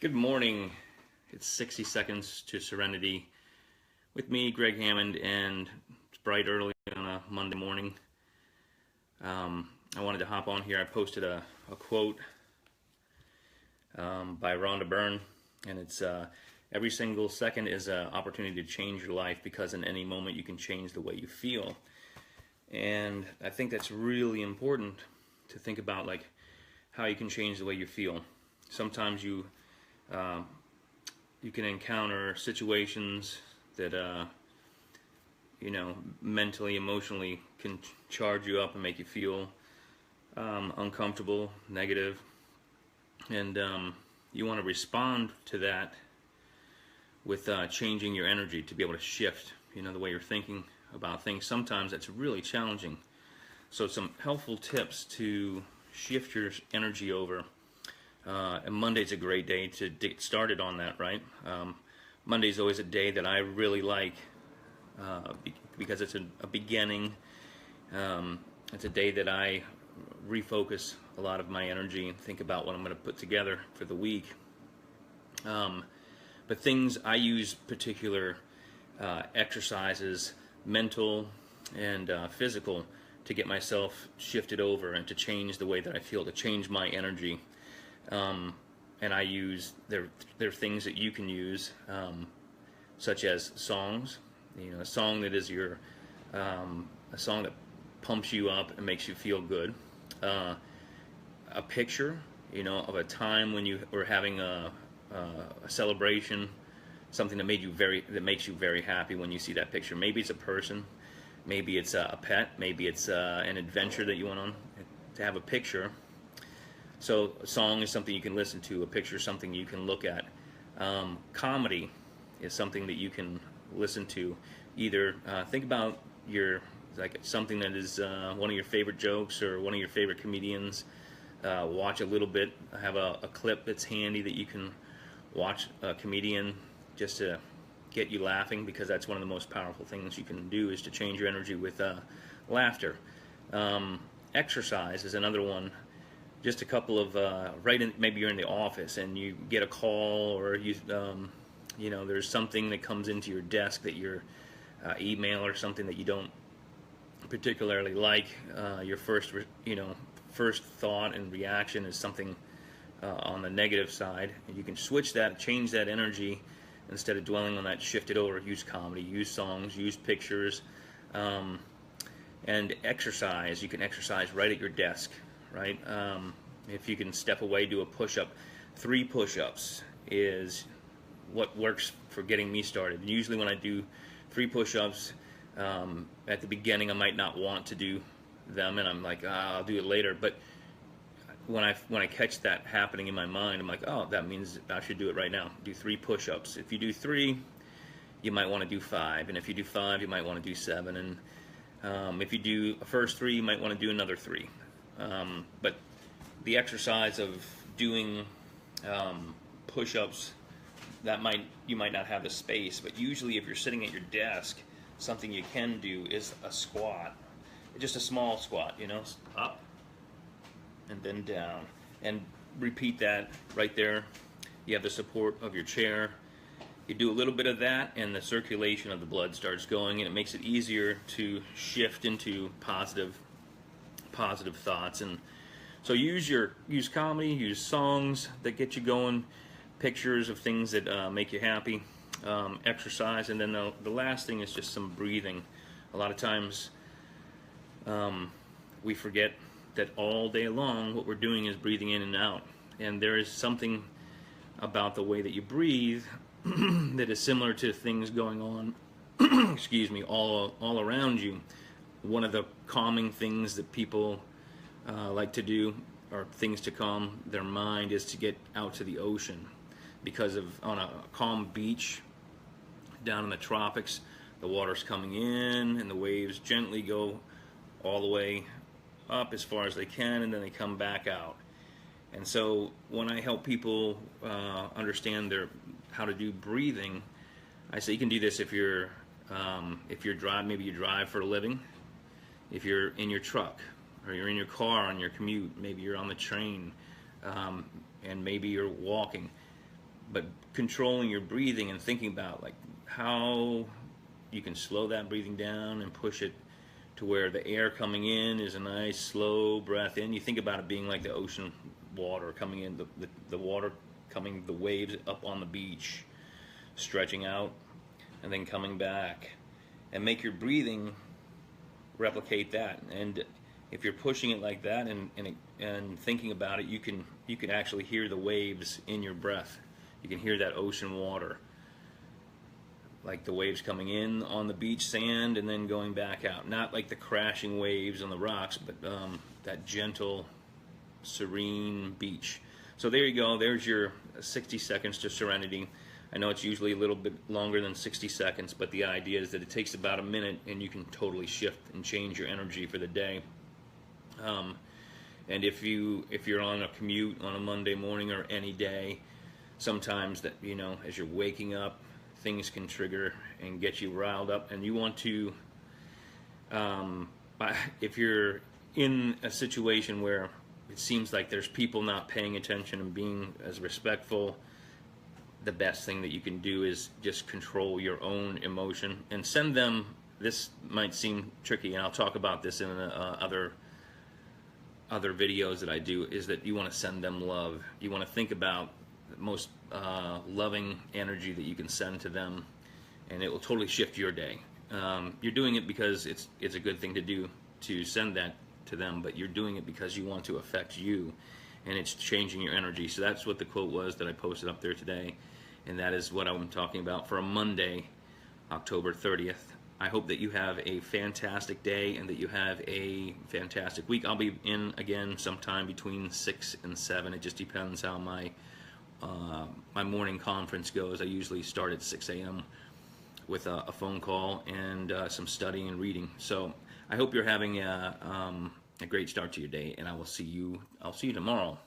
Good morning. It's 60 seconds to Serenity with me, Gregg Hammond, and it's bright early on a Monday morning. I wanted to hop on here. I posted a quote by Rhonda Byrne, and it's every single second is an opportunity to change your life, because in any moment you can change the way you feel. And I think that's really important to think about, like how you can change the way you feel. Sometimes you can encounter situations that mentally, emotionally can charge you up and make you feel uncomfortable, negative, and you want to respond to that with changing your energy to be able to shift the way you're thinking about things. Sometimes that's really challenging. So some helpful tips to shift your energy over. And Monday's a great day to get started on that, right? Monday's always a day that I really like because it's a beginning. It's a day that I refocus a lot of my energy and think about what I'm going to put together for the week. But things I use, particular exercises, mental and physical, to get myself shifted over and to change the way that I feel, to change my energy. And I use, there are things that you can use, such as songs. A song that is your a song that pumps you up and makes you feel good. A picture, of a time when you were having a celebration, something that makes you very happy when you see that picture. Maybe it's a person, maybe it's a pet, maybe it's an adventure that you went on. To have a picture. So a song is something you can listen to, a picture is something you can look at. Comedy is something that you can listen to. Either think about something that is one of your favorite jokes or one of your favorite comedians. Watch a little bit. Have a clip that's handy that you can watch a comedian just to get you laughing, because that's one of the most powerful things you can do, is to change your energy with laughter. Exercise is another one. Just a couple of maybe you're in the office and you get a call, or there's something that comes into your desk, that your email or something that you don't particularly like. Your first thought and reaction is something on the negative side, and you can switch that, change that energy. Instead of dwelling on that, shift it over. Use comedy, use songs, use pictures, and exercise. You can exercise right at your desk. Right? If you can step away, do a push-up. 3 push-ups is what works for getting me started. Usually when I do 3 push-ups, at the beginning I might not want to do them, and I'm like, I'll do it later. But when I catch that happening in my mind, I'm like, oh, that means I should do it right now. Do 3 push-ups. If you do 3, you might want to do 5, and if you do 5, you might want to do 7, and if you do a first 3, you might want to do another 3. But the exercise of doing push-ups, you might not have the space, but usually if you're sitting at your desk, something you can do is a squat, just a small squat, up and then down, and repeat that right there. You have the support of your chair. You do a little bit of that, and the circulation of the blood starts going, and it makes it easier to shift into positive thoughts. And so use comedy, use songs that get you going, pictures of things that make you happy, exercise, and then the last thing is just some breathing. A lot of times we forget that all day long what we're doing is breathing in and out, and there is something about the way that you breathe that is similar to things going on excuse me, all around you. One of the calming things that people like to do, or things to calm their mind, is to get out to the ocean, because on a calm beach down in the tropics, the water's coming in and the waves gently go all the way up as far as they can, and then they come back out. And so when I help people understand how to do breathing, I say you can do this if you're maybe you drive for a living. If you're in your truck, or you're in your car on your commute, maybe you're on the train, and maybe you're walking. but controlling your breathing and thinking about like how you can slow that breathing down and push it to where the air coming in is a nice slow breath in. You think about it being like the ocean water coming in, the water coming, the waves up on the beach, stretching out and then coming back, and make your breathing replicate that. And if you're pushing it like that and thinking about it, you can actually hear the waves in your breath. You can hear that ocean water, like the waves coming in on the beach sand and then going back out. Not like the crashing waves on the rocks, but that gentle, serene beach. So there you go. There's your 60 seconds to serenity. I know it's usually a little bit longer than 60 seconds, but the idea is that it takes about a minute and you can totally shift and change your energy for the day. And if you're on a commute on a Monday morning or any day, sometimes that, you know, as you're waking up, things can trigger and get you riled up, and you want to, if you're in a situation where it seems like there's people not paying attention and being as respectful, the best thing that you can do is just control your own emotion and send them. This might seem tricky, and I'll talk about this in other videos that I do, is that you want to send them love. You want to think about the most loving energy that you can send to them, and it will totally shift your day. You're doing it because it's a good thing to do, to send that to them, but you're doing it because you want to affect you, and it's changing your energy. So that's what the quote was that I posted up there today, and that is what I'm talking about for a Monday, October 30th. I hope that you have a fantastic day and that you have a fantastic week. I'll be in again sometime between 6 and 7. It just depends how my morning conference goes. I usually start at 6 a.m. with a phone call and some studying and reading. So I hope you're having a great start to your day, and I'll see you tomorrow.